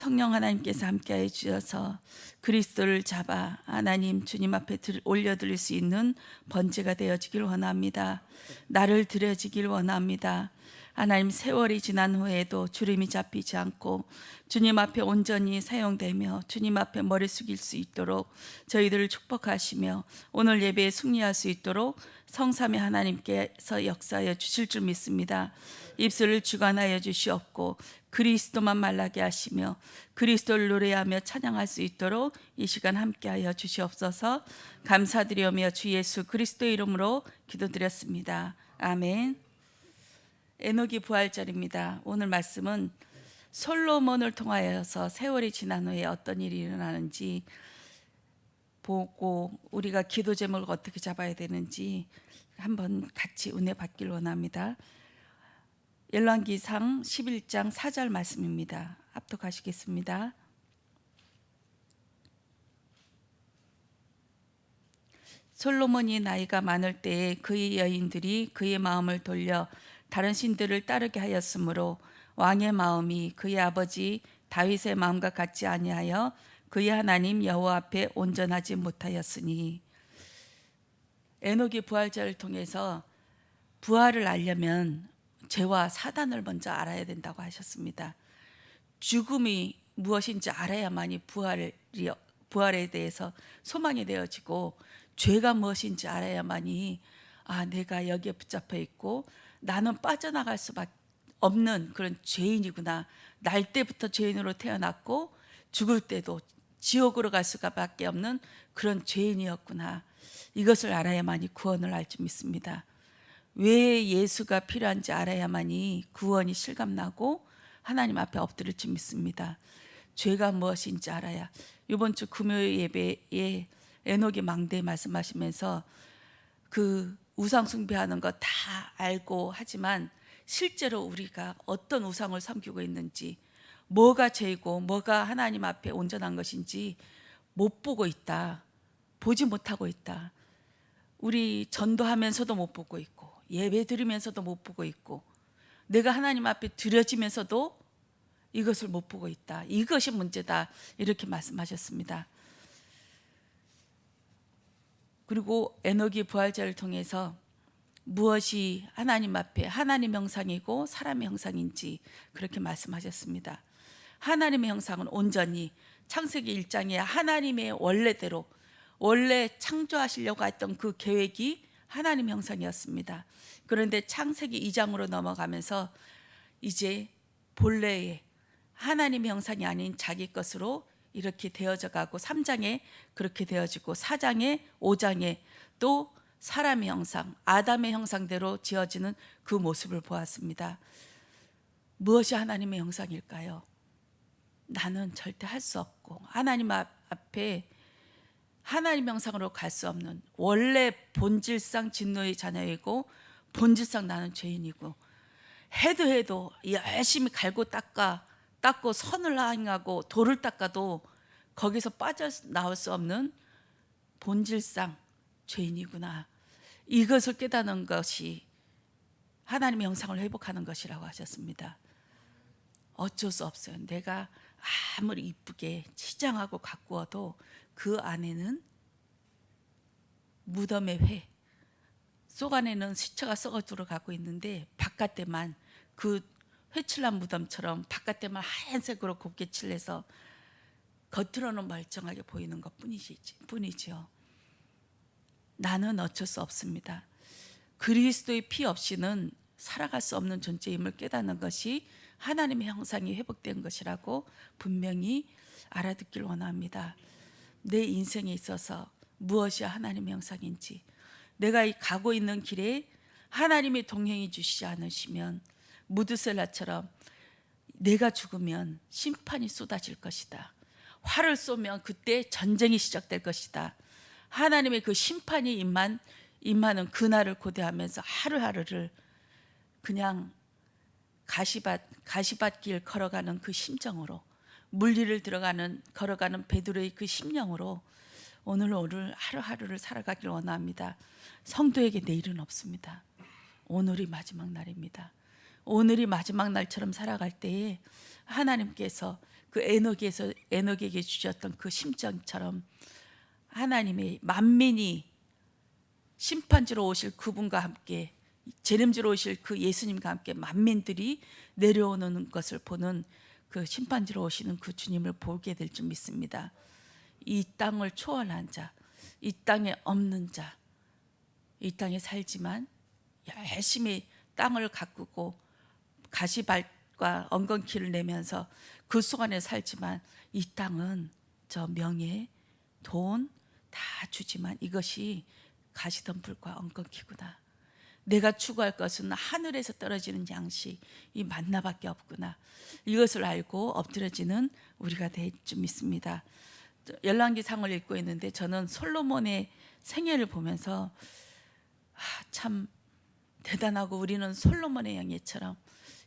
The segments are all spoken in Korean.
성령 하나님께서 함께하여 주셔서 그리스도를 잡아 하나님 주님 앞에 올려드릴 수 있는 번제가 되어지길 원합니다. 나를 드려지길 원합니다. 하나님, 세월이 지난 후에도 주름이 잡히지 않고 주님 앞에 온전히 사용되며 주님 앞에 머리 숙일 수 있도록 저희들을 축복하시며 오늘 예배에 승리할 수 있도록 성삼위 하나님께서 역사하여 주실 줄 믿습니다. 입술을 주관하여 주시옵고 그리스도만 말라게 하시며 그리스도를 노래하며 찬양할 수 있도록 이 시간 함께하여 주시옵소서. 감사드리오며 주 예수 그리스도의 이름으로 기도드렸습니다. 아멘. 에녹이 부활절입니다. 오늘 말씀은 솔로몬을 통하여서 세월이 지난 후에 어떤 일이 일어나는지 보고 우리가 기도 제목을 어떻게 잡아야 되는지 한번 같이 은혜 받길 원합니다. 열왕기상 11장 4절 말씀입니다. 합독하시겠습니다. 솔로몬이 나이가 많을 때에 그의 여인들이 그의 마음을 돌려 다른 신들을 따르게 하였으므로 왕의 마음이 그의 아버지 다윗의 마음과 같지 아니하여 그의 하나님 여호와 앞에 온전하지 못하였으니. 에녹이 부활절을 통해서 부활을 알려면 죄와 사단을 먼저 알아야 된다고 하셨습니다. 죽음이 무엇인지 알아야만이 부활에 대해서 소망이 되어지고 죄가 무엇인지 알아야만이 내가 여기에 붙잡혀 있고 나는 빠져나갈 수밖에 없는 그런 죄인이구나. 날 때부터 죄인으로 태어났고 죽을 때도 지옥으로 갈 수밖에 없는 그런 죄인이었구나. 이것을 알아야만이 구원을 알 줄 믿습니다. 왜 예수가 필요한지 알아야만이 구원이 실감나고 하나님 앞에 엎드릴 줄 믿습니다. 죄가 무엇인지 알아야. 이번 주 금요일 예배에 에녹이 망대 말씀하시면서 그 우상 숭배하는 거 다 알고 하지만 실제로 우리가 어떤 우상을 섬기고 있는지, 뭐가 죄이고 뭐가 하나님 앞에 온전한 것인지 못 보고 있다. 보지 못하고 있다. 우리 전도하면서도 못 보고 있고 예배 드리면서도 못 보고 있고 내가 하나님 앞에 드려지면서도 이것을 못 보고 있다. 이것이 문제다. 이렇게 말씀하셨습니다. 그리고 에녹이 부활절을 통해서 무엇이 하나님 앞에 하나님의 형상이고 사람의 형상인지 그렇게 말씀하셨습니다. 하나님의 형상은 온전히 창세기 1장에 하나님의 원래대로 원래 창조하시려고 했던 그 계획이 하나님의 형상이었습니다. 그런데 창세기 2장으로 넘어가면서 이제 본래의 하나님의 형상이 아닌 자기 것으로 이렇게 되어져 가고 3장에 그렇게 되어지고 4장에 5장에 또 사람의 형상, 아담의 형상대로 지어지는 그 모습을 보았습니다. 무엇이 하나님의 형상일까요? 나는 절대 할 수 없고 하나님 앞에 하나님 형상으로 갈 수 없는 원래 본질상 진노의 자녀이고 본질상 나는 죄인이고 해도 열심히 갈고 닦고 선을 행하고 돌을 닦아도 거기서 빠져나올 수 없는 본질상 죄인이구나. 이것을 깨닫는 것이 하나님의 형상을 회복하는 것이라고 하셨습니다. 어쩔 수 없어요. 내가 아무리 이쁘게 치장하고 가꾸어도 그 안에는 무덤의 회, 속 안에는 시체가 썩어 들어가고 있는데 바깥에만 그 회칠한 무덤처럼 바깥에만 하얀색으로 곱게 칠해서 겉으로는 멀쩡하게 보이는 것 뿐이지요. 나는 어쩔 수 없습니다. 그리스도의 피 없이는 살아갈 수 없는 존재임을 깨닫는 것이 하나님의 형상이 회복된 것이라고 분명히 알아듣길 원합니다. 내 인생에 있어서 무엇이 하나님의 형상인지, 내가 가고 있는 길에 하나님이 동행해 주시지 않으시면 무드셀라처럼 내가 죽으면 심판이 쏟아질 것이다. 활을 쏘면 그때 전쟁이 시작될 것이다. 하나님의 그 심판이 임하는 그날을 고대하면서 하루하루를 그냥 가시밭길 걸어가는 그 심정으로, 물리를 걸어가는 베드로의 그 심령으로 오늘 하루하루를 살아가길 원합니다. 성도에게 내일은 없습니다. 오늘이 마지막 날입니다. 오늘이 마지막 날처럼 살아갈 때에 하나님께서 그 에녹에게 주셨던 그 심정처럼 하나님의 만민이 심판주로 오실 그분과 함께 재림주로 오실 그 예수님과 함께 만민들이 내려오는 것을 보는 그 심판주로 오시는 그 주님을 보게 될 줄 믿습니다. 이 땅을 초월한 자, 이 땅에 없는 자, 이 땅에 살지만 열심히 땅을 가꾸고 가시밭과 엉겅퀴를 내면서 그 속안에 살지만 이 땅은 저 명예, 돈 다 주지만 이것이 가시덤불과 엉겅퀴구나. 내가 추구할 것은 하늘에서 떨어지는 양식, 이 만나밖에 없구나. 이것을 알고 엎드려지는 우리가 될 줄 믿습니다. 열왕기상을 읽고 있는데 저는 솔로몬의 생애를 보면서 참 대단하고 우리는 솔로몬의 영예처럼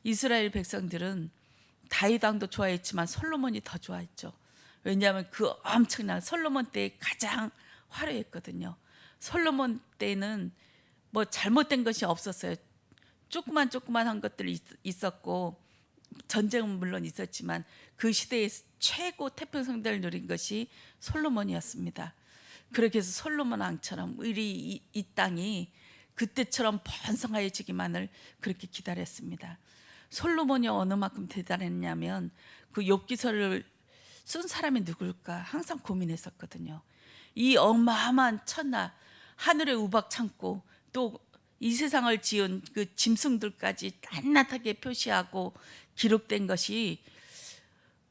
이스라엘 백성들은 다윗 왕도 좋아했지만 솔로몬이 더 좋아했죠. 왜냐하면 그 엄청난 솔로몬 때 가장 화려했거든요. 솔로몬 때는 뭐 잘못된 것이 없었어요. 조그만한 것들이 있었고 전쟁은 물론 있었지만 그 시대의 최고 태평성대를 누린 것이 솔로몬이었습니다. 그렇게 해서 솔로몬 왕처럼 우리 이 땅이 그때처럼 번성하여지기만을 그렇게 기다렸습니다. 솔로몬이 어느 만큼 대단했냐면 그 욥기서를 쓴 사람이 누굴까 항상 고민했었거든요. 이 어마어마한 천하 하늘의 우박 창고 또 이 세상을 지은 그 짐승들까지 낱낱하게 표시하고 기록된 것이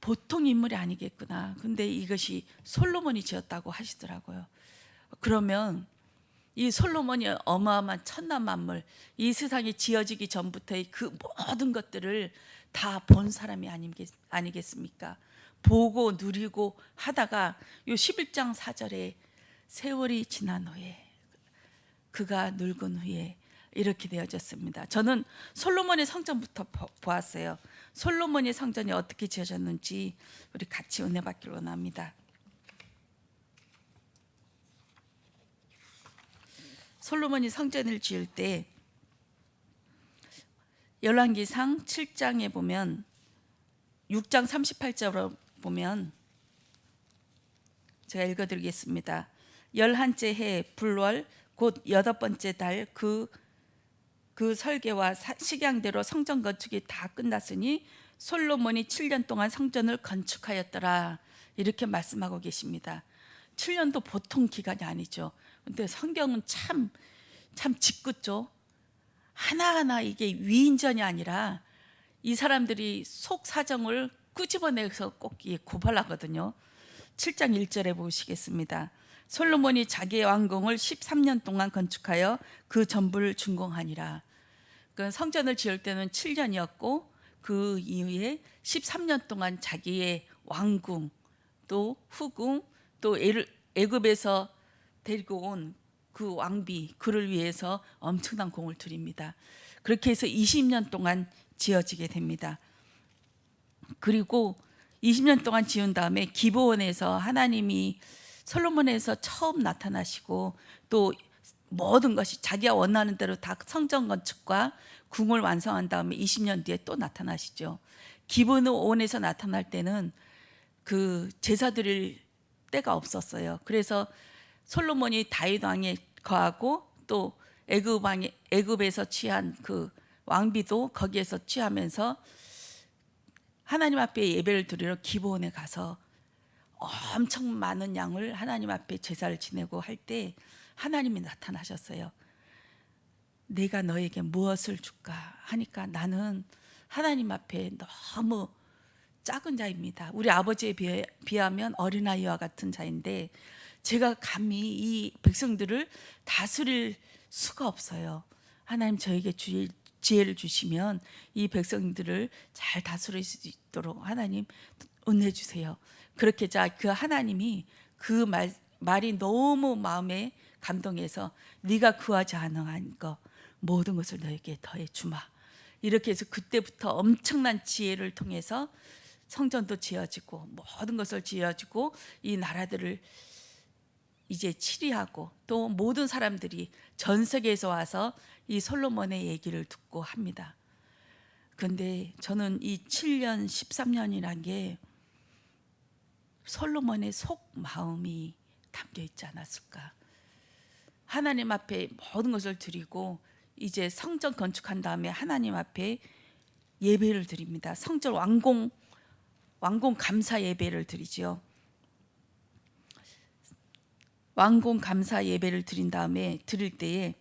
보통 인물이 아니겠구나. 근데 이것이 솔로몬이 지었다고 하시더라고요. 그러면 이 솔로몬이 어마어마한 천나 만물, 이 세상이 지어지기 전부터의 그 모든 것들을 다 본 사람이 아니겠습니까? 보고 누리고 하다가 요 11장 4절에 세월이 지난 후에 그가 늙은 후에 이렇게 되어졌습니다. 저는 솔로몬의 성전부터 보았어요. 솔로몬의 성전이 어떻게 지어졌는지 우리 같이 은혜 받기를 원합니다. 솔로몬이 성전을 지을 때 열왕기상 7장에 보면 6장 38절로 보면 제가 읽어드리겠습니다. 11째 해 불월 곧 8번째 달 그 설계와 식양대로 성전 건축이 다 끝났으니 솔로몬이 7년 동안 성전을 건축하였더라. 이렇게 말씀하고 계십니다. 7년도 보통 기간이 아니죠. 근데 성경은 참 짓궂죠. 하나하나 이게 위인전이 아니라 이 사람들이 속 사정을 끄집어내서 꼭 고발하거든요. 7장 1절에 보시겠습니다. 솔로몬이 자기의 왕궁을 13년 동안 건축하여 그 전부를 준공하니라. 그 성전을 지을 때는 7년이었고 그 이후에 13년 동안 자기의 왕궁 또 후궁 또 애굽에서 데리고 온 그 왕비 그를 위해서 엄청난 공을 들입니다. 그렇게 해서 20년 동안 지어지게 됩니다. 그리고 20년 동안 지은 다음에 기브온에서 하나님이 솔로몬에서 처음 나타나시고 또 모든 것이 자기가 원하는 대로 다 성전 건축과 궁을 완성한 다음에 20년 뒤에 또 나타나시죠. 기브온에서 나타날 때는 그 제사 드릴 때가 없었어요. 그래서 솔로몬이 다윗 왕에 거하고 또 애굽에서 취한 그 왕비도 거기에서 취하면서 하나님 앞에 예배를 드리러 기브온에 가서 엄청 많은 양을 하나님 앞에 제사를 지내고 할 때 하나님이 나타나셨어요. 내가 너에게 무엇을 줄까 하니까 나는 하나님 앞에 너무 작은 자입니다. 우리 아버지에 비하면 어린아이와 같은 자인데 제가 감히 이 백성들을 다스릴 수가 없어요. 하나님 저에게 지혜를 주시면 이 백성들을 잘 다스릴 수 있도록 하나님 은혜 주세요. 그렇게 그 하나님이 그 말이 너무 마음에 감동해서 네가 구하지 않은 것 모든 것을 너에게 더해 주마. 이렇게 해서 그때부터 엄청난 지혜를 통해서 성전도 지어지고 모든 것을 지어지고 이 나라들을 이제 치리하고 또 모든 사람들이 전 세계에서 와서 이 솔로몬의 얘기를 듣고 합니다. 그런데 저는 이 7년 13년이란 게 솔로몬의 속 마음이 담겨 있지 않았을까. 하나님 앞에 모든 것을 드리고 이제 성전 건축한 다음에 하나님 앞에 예배를 드립니다. 성전 완공 감사 예배를 드리죠. 완공 감사 예배를 드린 다음에 드릴 때에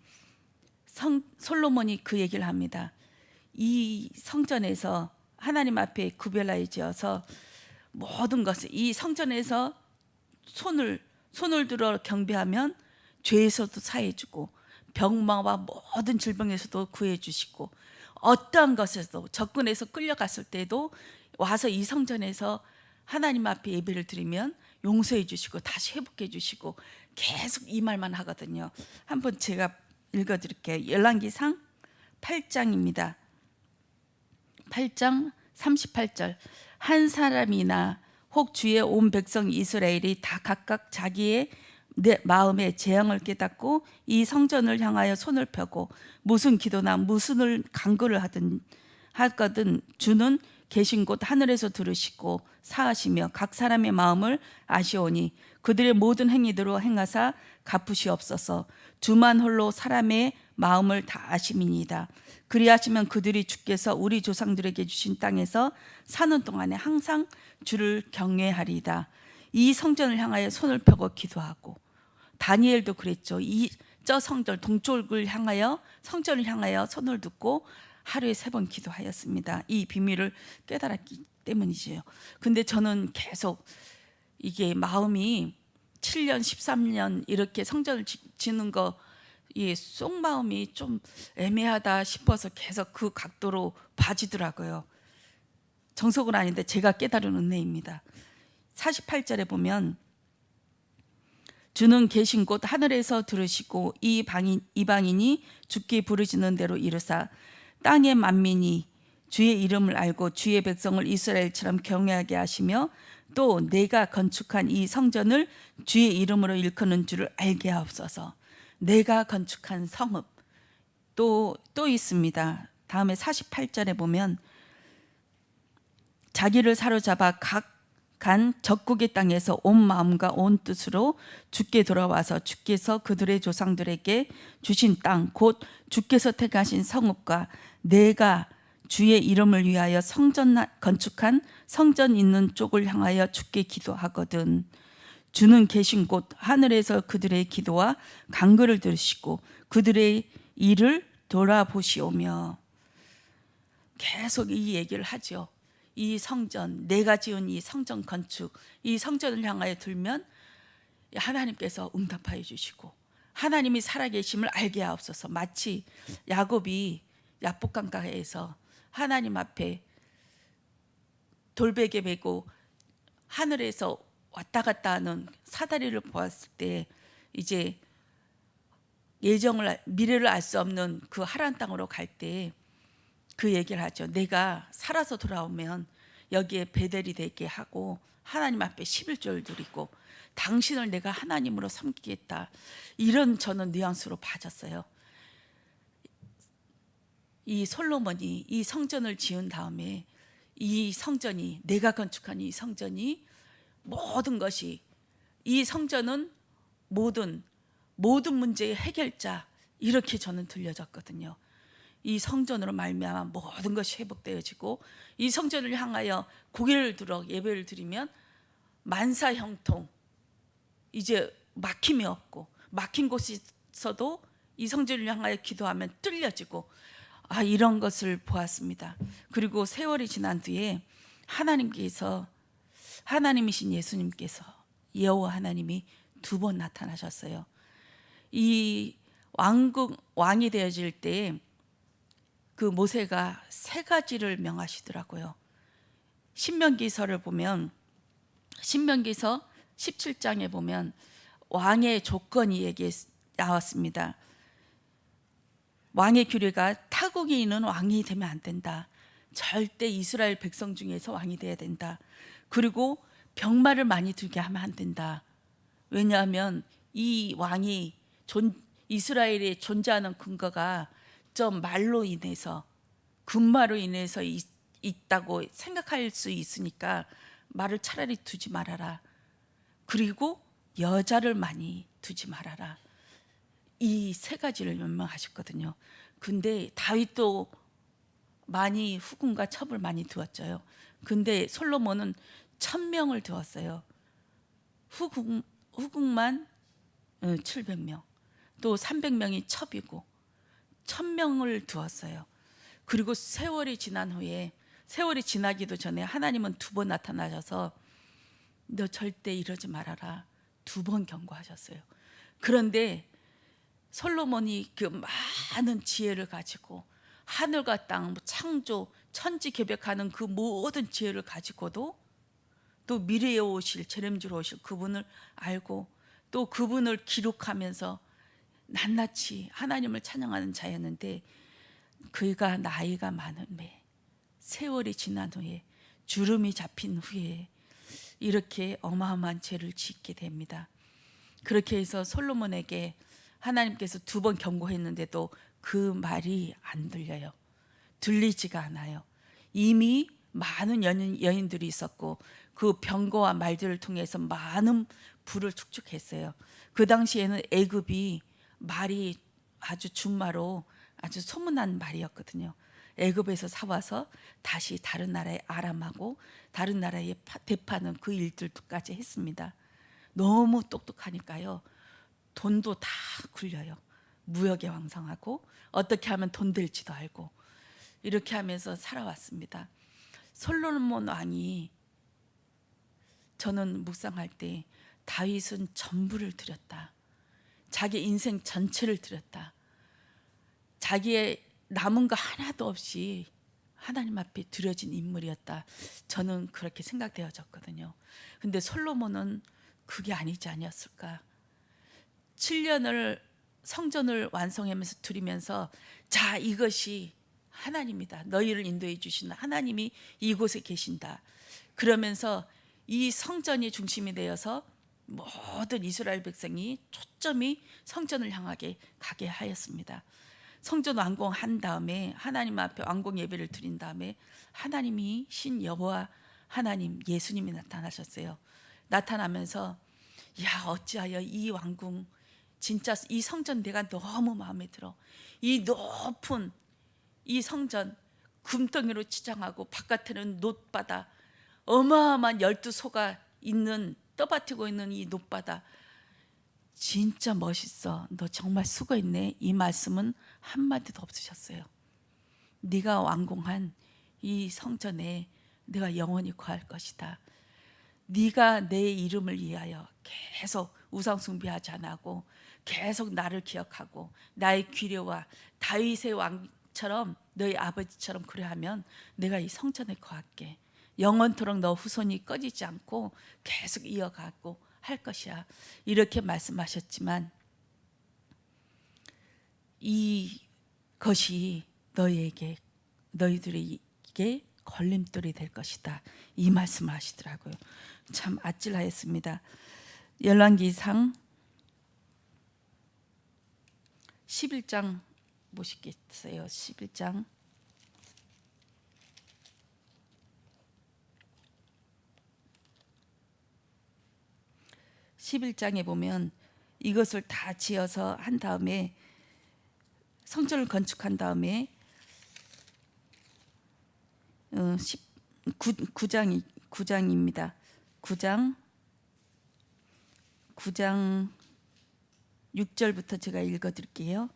솔로몬이 그 얘기를 합니다. 이 성전에서 하나님 앞에 구별하여 지어서 모든 것을 이 성전에서 손을 들어 경배하면 죄에서도 사해주고 병마와 모든 질병에서도 구해주시고 어떠한 것에서도 적군에서 끌려갔을 때도 와서 이 성전에서 하나님 앞에 예배를 드리면 용서해 주시고 다시 회복해 주시고 계속 이 말만 하거든요. 한번 제가 읽어드릴게요. 열왕기상 8장입니다. 8장 38절. 한 사람이나 혹 주의 온 백성 이스라엘이 다 각각 자기의 내 마음의 재앙을 깨닫고 이 성전을 향하여 손을 펴고 무슨 기도나 무슨 간구를 하거든 주는 계신 곳 하늘에서 들으시고 사하시며 각 사람의 마음을 아시오니 그들의 모든 행위대로 행하사 갚으시옵소서. 주만 홀로 사람의 마음을 다 아심이니이다. 그리하시면 그들이 주께서 우리 조상들에게 주신 땅에서 사는 동안에 항상 주를 경외하리이다. 이 성전을 향하여 손을 펴고 기도하고 다니엘도 그랬죠. 저 성전 동쪽을 향하여 성전을 향하여 손을 듣고 하루에 3번 기도하였습니다. 이 비밀을 깨달았기 때문이지요. 근데 저는 계속 이게 마음이 7년 13년 이렇게 성전을 짓는 거 이 속마음이 좀 애매하다 싶어서 계속 그 각도로 봐지더라고요. 정석은 아닌데 제가 깨달은 은혜입니다. 48절에 보면 주는 계신 곳 하늘에서 들으시고 이방인이 주께 부르시는 대로 이르사 땅의 만민이 주의 이름을 알고 주의 백성을 이스라엘처럼 경외하게 하시며 또 내가 건축한 이 성전을 주의 이름으로 일컫는 줄을 알게 하옵소서. 내가 건축한 성읍 또 있습니다. 다음에 48절에 보면 자기를 사로잡아 간 적국의 땅에서 온 마음과 온 뜻으로 주께 돌아와서 주께서 그들의 조상들에게 주신 땅 곧 주께서 택하신 성읍과 내가 주의 이름을 위하여 건축한 성전 있는 쪽을 향하여 주께 기도하거든. 주는 계신 곳 하늘에서 그들의 기도와 간구를 들으시고 그들의 일을 돌아보시오며. 계속 이 얘기를 하죠. 이 성전, 내가 지은 이 성전 건축, 이 성전을 향하여 들면 하나님께서 응답하여 주시고 하나님이 살아계심을 알게 하옵소서. 마치 야곱이 야복강가에서 하나님 앞에 돌베개 메고 하늘에서 왔다 갔다 하는 사다리를 보았을 때 이제 미래를 알 수 없는 그 하란 땅으로 갈 때 그 얘기를 하죠. 내가 살아서 돌아오면 여기에 베델이 되게 하고 하나님 앞에 11조를 드리고 당신을 내가 하나님으로 섬기겠다. 이런 저는 뉘앙스로 봐졌어요. 이 솔로몬이 이 성전을 지은 다음에 이 성전이 내가 건축한 이 성전이 모든 것이 이 성전은 모든 문제의 해결자 이렇게 저는 들려졌거든요. 이 성전으로 말미암아 모든 것이 회복되어지고 이 성전을 향하여 고개를 들어 예배를 드리면 만사형통 이제 막힘이 없고 막힌 곳에서도 이 성전을 향하여 기도하면 뚫려지고 이런 것을 보았습니다. 그리고 세월이 지난 뒤에 하나님이신 예수님께서 여호와 하나님이 2번 나타나셨어요. 이 왕이 되어질 때 그 모세가 3가지를 명하시더라고요. 신명기서를 보면 신명기서 17장에 보면 왕의 조건이 얘기 나왔습니다. 왕의 규례가 타국이 있는 왕이 되면 안 된다. 절대 이스라엘 백성 중에서 왕이 돼야 된다. 그리고 병마를 많이 들게 하면 안 된다. 왜냐하면 이 왕이 이스라엘에 존재하는 근거가 저 말로 인해서 군마로 인해서 있다고 생각할 수 있으니까 말을 차라리 두지 말아라. 그리고 여자를 많이 두지 말아라. 이 세 가지를 명령하셨거든요. 근데 다윗도 많이 후궁과 첩을 많이 두었죠. 근데 솔로몬은 1000명을 두었어요. 후궁만 700명, 또 300명이 첩이고 1000명을 두었어요. 그리고 세월이 지난 후에, 세월이 지나기도 전에 하나님은 2번 나타나셔서 너 절대 이러지 말아라 2번 경고하셨어요. 그런데 솔로몬이 그 많은 지혜를 가지고 하늘과 땅, 창조, 천지개벽하는 그 모든 지혜를 가지고도 또 미래에 오실, 재림주로 오실 그분을 알고 또 그분을 기록하면서 낱낱이 하나님을 찬양하는 자였는데, 그가 나이가 많음에, 세월이 지난 후에, 주름이 잡힌 후에 이렇게 어마어마한 죄를 짓게 됩니다. 그렇게 해서 솔로몬에게 하나님께서 2번 경고했는데도 그 말이 안 들려요. 들리지가 않아요. 이미 많은 여인들이 있었고 그 병거와 말들을 통해서 많은 부를 축적했어요. 그 당시에는 애굽이 말이 아주 준마로 아주 소문난 말이었거든요. 애굽에서 사와서 다시 다른 나라에 아람하고 다른 나라에 대파는 그 일들까지 했습니다. 너무 똑똑하니까요. 돈도 다 굴려요. 무역에 왕성하고 어떻게 하면 돈 될지도 알고 이렇게 하면서 살아왔습니다. 솔로몬 왕이, 저는 묵상할 때 다윗은 전부를 드렸다. 자기 인생 전체를 드렸다. 자기의 남은 거 하나도 없이 하나님 앞에 드려진 인물이었다. 저는 그렇게 생각되어졌거든요. 근데 솔로몬은 그게 아니지 아니었을까. 7년을 성전을 완성하면서 드리면서, 자, 이것이 하나님이다. 너희를 인도해 주시는 하나님이 이곳에 계신다. 그러면서 이 성전이 중심이 되어서 모든 이스라엘 백성이 초점이 성전을 향하게 가게 하였습니다. 성전 완공한 다음에 하나님 앞에 완공 예배를 드린 다음에 하나님이 신 여호와 하나님 예수님이 나타나셨어요. 나타나면서 야, 어찌하여 이 왕궁, 진짜 이 성전 내가 너무 마음에 들어. 이 높은 이 성전, 금덩이로 치장하고 바깥에는 놋바다, 어마어마한 12소가 있는, 떠받치고 있는 이 놋바다, 진짜 멋있어. 너 정말 수고했네. 이 말씀은 한마디도 없으셨어요. 네가 완공한 이 성전에 내가 영원히 거할 것이다. 네가 내 이름을 위하여 계속 우상 숭배하지 않고 계속 나를 기억하고 나의 귀례와 다윗의 왕처럼 너희 아버지처럼 그래하면 내가 이 성전에 거할게. 영원토록 너 후손이 꺼지지 않고 계속 이어가고 할 것이야. 이렇게 말씀하셨지만 이것이 너희들에게 걸림돌이 될 것이다. 이 말씀을 하시더라고요. 참 아찔하였습니다. 열왕기상 11장 보시겠어요? 11장 11장에 보면 이것을 다 지어서 한 다음에 성전을 건축한 다음에 9장입니다. 9장 6절부터 제가 읽어드릴게요.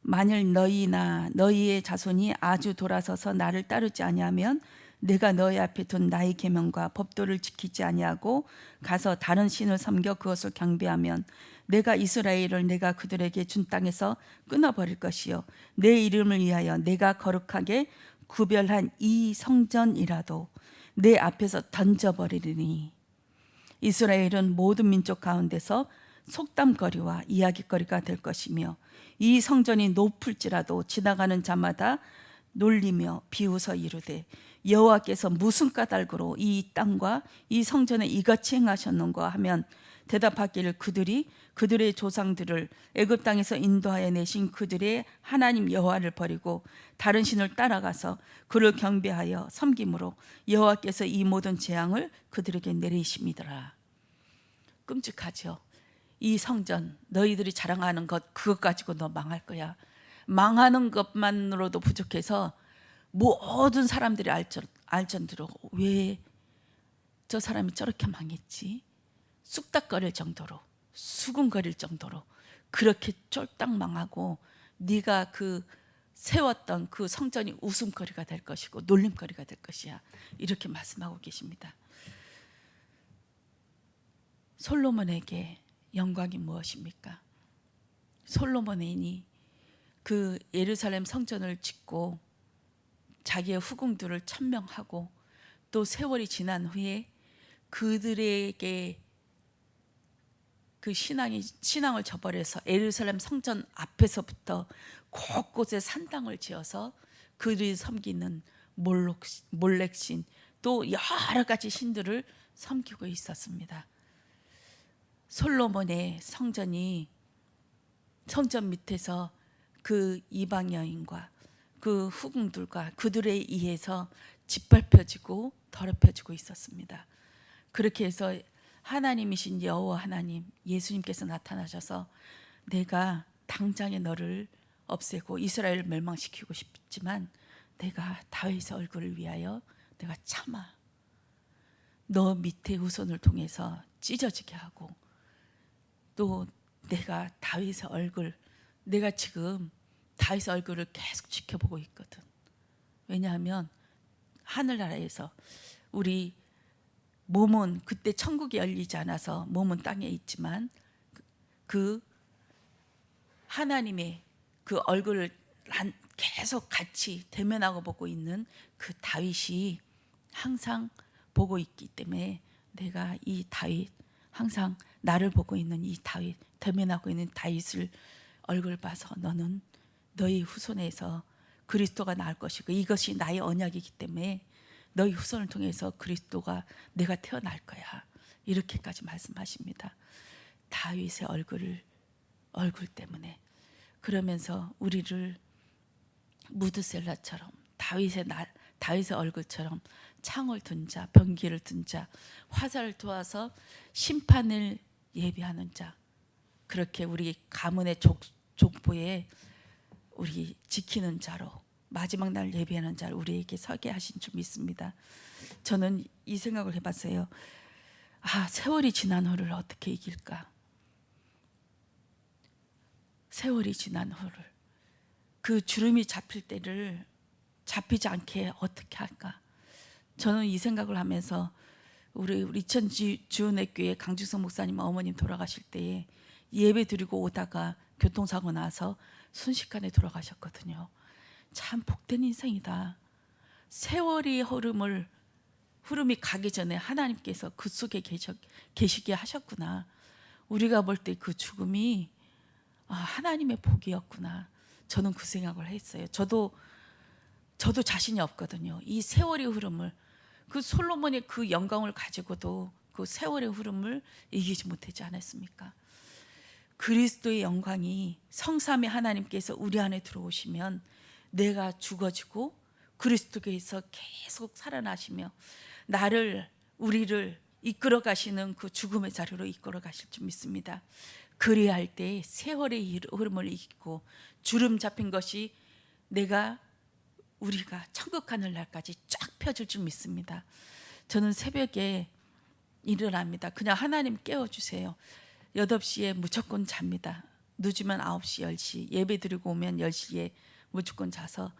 만일 너희나 너희의 자손이 아주 돌아서서 나를 따르지 아니하면 내가 너희 앞에 둔 나의 계명과 법도를 지키지 아니하고 가서 다른 신을 섬겨 그것을 경배하면 내가 이스라엘을 내가 그들에게 준 땅에서 끊어버릴 것이요 내 이름을 위하여 내가 거룩하게 구별한 이 성전이라도 내 앞에서 던져버리리니 이스라엘은 모든 민족 가운데서 속담거리와 이야기거리가 될 것이며 이 성전이 높을지라도 지나가는 자마다 놀리며 비웃어 이르되 여호와께서 무슨 까닭으로 이 땅과 이 성전에 이같이 행하셨는가 하면 대답하기를 그들이 그들의 조상들을 애굽 땅에서 인도하여 내신 그들의 하나님 여호와를 버리고 다른 신을 따라가서 그를 경배하여 섬김으로 여호와께서 이 모든 재앙을 그들에게 내리심이더라. 끔찍하죠. 이 성전 너희들이 자랑하는 것 그것 가지고 너 망할 거야. 망하는 것만으로도 부족해서 모든 사람들이 알전대로 왜 저 사람이 저렇게 망했지? 쑥닥거릴 정도로, 수군거릴 정도로 그렇게 쫄딱 망하고 네가 그 세웠던 그 성전이 웃음거리가 될 것이고 놀림거리가 될 것이야. 이렇게 말씀하고 계십니다. 솔로몬에게 영광이 무엇입니까? 솔로몬이 그 예루살렘 성전을 짓고 자기의 후궁들을 천명하고 또 세월이 지난 후에 그들에게 그 신앙을 저버려서 예루살렘 성전 앞에서부터 곳곳에 산당을 지어서 그들이 섬기는 몰렉신 또 여러 가지 신들을 섬기고 있었습니다. 솔로몬의 성전이 성전 밑에서 그 이방 여인과 그 후궁들과 그들에 의해서 짓밟혀지고 더럽혀지고 있었습니다. 그렇게 해서 하나님이신 여호와 하나님 예수님께서 나타나셔서 내가 당장에 너를 없애고 이스라엘을 멸망시키고 싶지만 내가 다윗의 얼굴을 위하여 내가 참아 너 밑에 후손을 통해서 찢어지게 하고 또 내가 다윗의 얼굴 내가 지금 다윗의 얼굴을 계속 지켜보고 있거든. 왜냐하면 하늘나라에서 우리 몸은 그때 천국이 열리지 않아서 몸은 땅에 있지만 그 하나님의 그 얼굴을 계속 같이 대면하고 보고 있는 그 다윗이 항상 보고 있기 때문에 내가 이 다윗 항상 나를 보고 있는 이 다윗 대면하고 있는 다윗을 얼굴 봐서 너는 너희 후손에서 그리스도가 나올 것이고 이것이 나의 언약이기 때문에 너희 후손을 통해서 그리스도가 내가 태어날 거야. 이렇게까지 말씀하십니다. 다윗의 얼굴 때문에 그러면서 우리를 무드셀라처럼 다윗의 얼굴처럼 창을 든 자, 병기를 든 자, 화살을 도와서 심판을 예비하는 자 그렇게 우리 가문의 족보에 우리 지키는 자로 마지막 날 예비하는 자를 우리에게 서게 하신 줄 믿습니다. 저는 이 생각을 해봤어요. 세월이 지난 후를 어떻게 이길까? 세월이 지난 후를 그 주름이 잡힐 때를 잡히지 않게 어떻게 할까? 저는 이 생각을 하면서 우리 이천 지원의 교회 강주성 목사님 어머님 돌아가실 때에 예배 드리고 오다가 교통사고 나서 순식간에 돌아가셨거든요. 참 복된 인생이다. 세월이 흐름이 가기 전에 하나님께서 그 속에 계시게 하셨구나. 우리가 볼 때 그 죽음이 하나님의 복이었구나. 저는 그 생각을 했어요. 저도 자신이 없거든요. 이 세월의 흐름을 그 솔로몬의 그 영광을 가지고도 그 세월의 흐름을 이기지 못하지 않았습니까? 그리스도의 영광이 성삼위 하나님께서 우리 안에 들어오시면 내가 죽어지고 그리스도께서 계속 살아나시며 우리를 이끌어 가시는 그 죽음의 자리로 이끌어 가실 줄 믿습니다. 그리할 때 세월의 흐름을 이기고 주름 잡힌 것이 우리가 천국 가는 날까지 쫙 펴질 줄 믿습니다. 저는 새벽에 일어납니다. 그냥 하나님 깨워주세요. 8시에 무조건 잡니다. 늦으면 9시, 10시 예배 드리고 오면 10시에 무조건 자서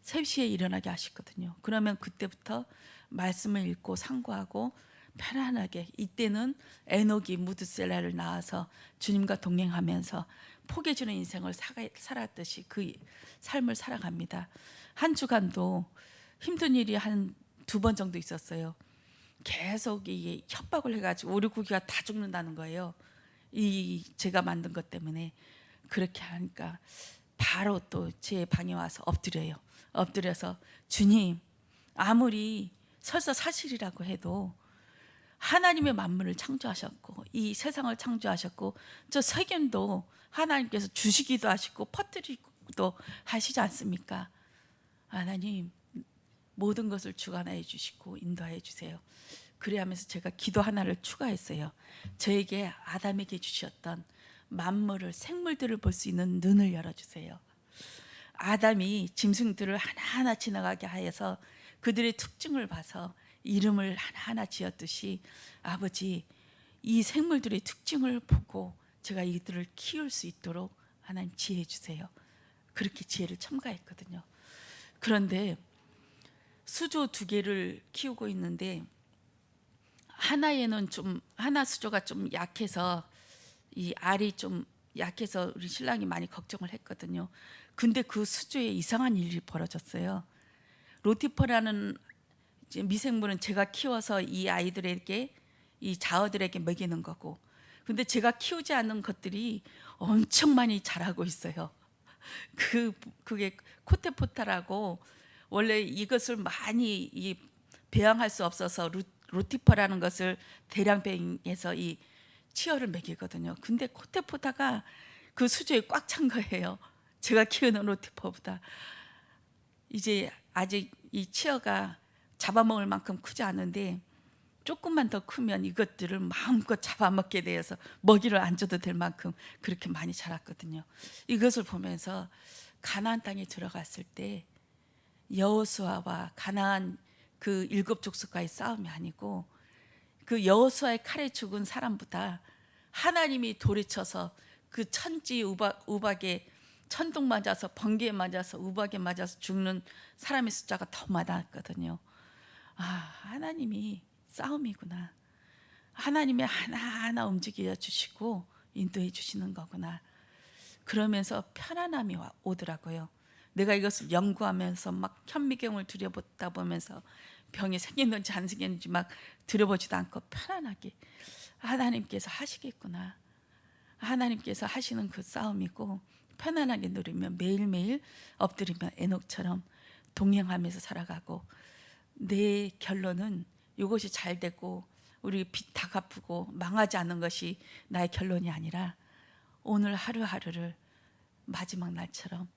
3시에 일어나게 하시거든요. 그러면 그때부터 말씀을 읽고 상고하고 편안하게 이때는 에녹이 무드셀라를 낳아서 주님과 동행하면서 포개주는 인생을 살았듯이 그 삶을 살아갑니다. 한 주간도 힘든 일이 한 2번 정도 있었어요. 계속 이게 협박을 해가지고 우리 고기가 다 죽는다는 거예요. 제가 만든 것 때문에. 그렇게 하니까 바로 또 제 방에 와서 엎드려서 주님, 아무리 설사 사실이라고 해도 하나님의 만물을 창조하셨고 이 세상을 창조하셨고 저 세균도 하나님께서 주시기도 하시고 퍼뜨리기도 하시지 않습니까? 하나님 모든 것을 주관하여 주시고 인도하여 주세요. 그래 하면서 제가 기도 하나를 추가했어요. 저에게 아담에게 주셨던 만물을, 생물들을 볼 수 있는 눈을 열어주세요. 아담이 짐승들을 하나하나 지나가게 하여서 그들의 특징을 봐서 이름을 하나하나 지었듯이 아버지, 이 생물들의 특징을 보고 제가 이들을 키울 수 있도록 하나님 지혜 주세요. 그렇게 지혜를 첨가했거든요. 그런데 수조 2개를 키우고 있는데 하나 수조가 좀 약해서 이 알이 좀 약해서 우리 신랑이 많이 걱정을 했거든요. 근데 그 수조에 이상한 일이 벌어졌어요. 로티퍼라는 이제 미생물은 제가 키워서 이 아이들에게, 이 자어들에게 먹이는 거고, 근데 제가 키우지 않는 것들이 엄청 많이 자라고 있어요. 그게 코테포타라고, 원래 이것을 많이 배양할 수 없어서 로티퍼라는 것을 대량 배양해서 이 치어를 먹이거든요. 근데 코테포타가 그 수조에 꽉 찬 거예요. 제가 키우는 로티퍼보다. 이제 아직 이 치어가 잡아먹을 만큼 크지 않은데 조금만 더 크면 이것들을 마음껏 잡아먹게 되어서 먹이를 안 줘도 될 만큼 그렇게 많이 자랐거든요. 이것을 보면서 가나안 땅에 들어갔을 때 여호수아와 가나안 그 7족속과의 싸움이 아니고 그 여호수아의 칼에 죽은 사람보다 하나님이 돌에 쳐서 그 천지 우박에 천둥 맞아서, 번개에 맞아서, 우박에 맞아서 죽는 사람의 숫자가 더 많았거든요. 아, 하나님이 싸움이구나. 하나님이 하나하나 움직여 주시고 인도해 주시는 거구나. 그러면서 편안함이 오더라고요. 내가 이것을 연구하면서 막 현미경을 들여보다 보면서 병이 생겼는지 안 생겼는지 막 들여보지도 않고 편안하게 하나님께서 하시겠구나. 하나님께서 하시는 그 싸움이고 편안하게 누리며 매일매일 엎드리며 에녹처럼 동행하면서 살아가고, 내 결론은 이것이 잘 되고 우리 빚 다 갚고 망하지 않는 것이 나의 결론이 아니라 오늘 하루하루를 마지막 날처럼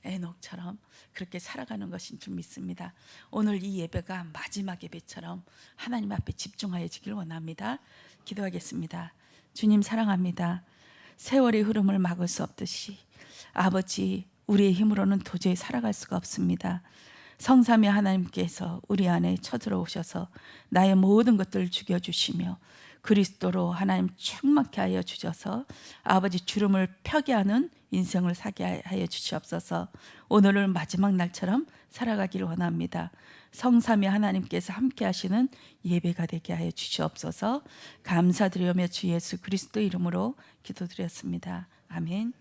에녹처럼 그렇게 살아가는 것인 줄 믿습니다. 오늘 이 예배가 마지막 예배처럼 하나님 앞에 집중하여지길 원합니다. 기도하겠습니다. 주님 사랑합니다. 세월의 흐름을 막을 수 없듯이 아버지, 우리의 힘으로는 도저히 살아갈 수가 없습니다. 성삼위 하나님께서 우리 안에 쳐들어오셔서 나의 모든 것들을 죽여주시며 그리스도로 하나님 충만케 하여 주셔서 아버지 주름을 펴게 하는 인생을 사게 하여 주시옵소서. 오늘을 마지막 날처럼 살아가기를 원합니다. 성삼위 하나님께서 함께 하시는 예배가 되게 하여 주시옵소서. 감사드리며 주 예수 그리스도 이름으로 기도드렸습니다. 아멘.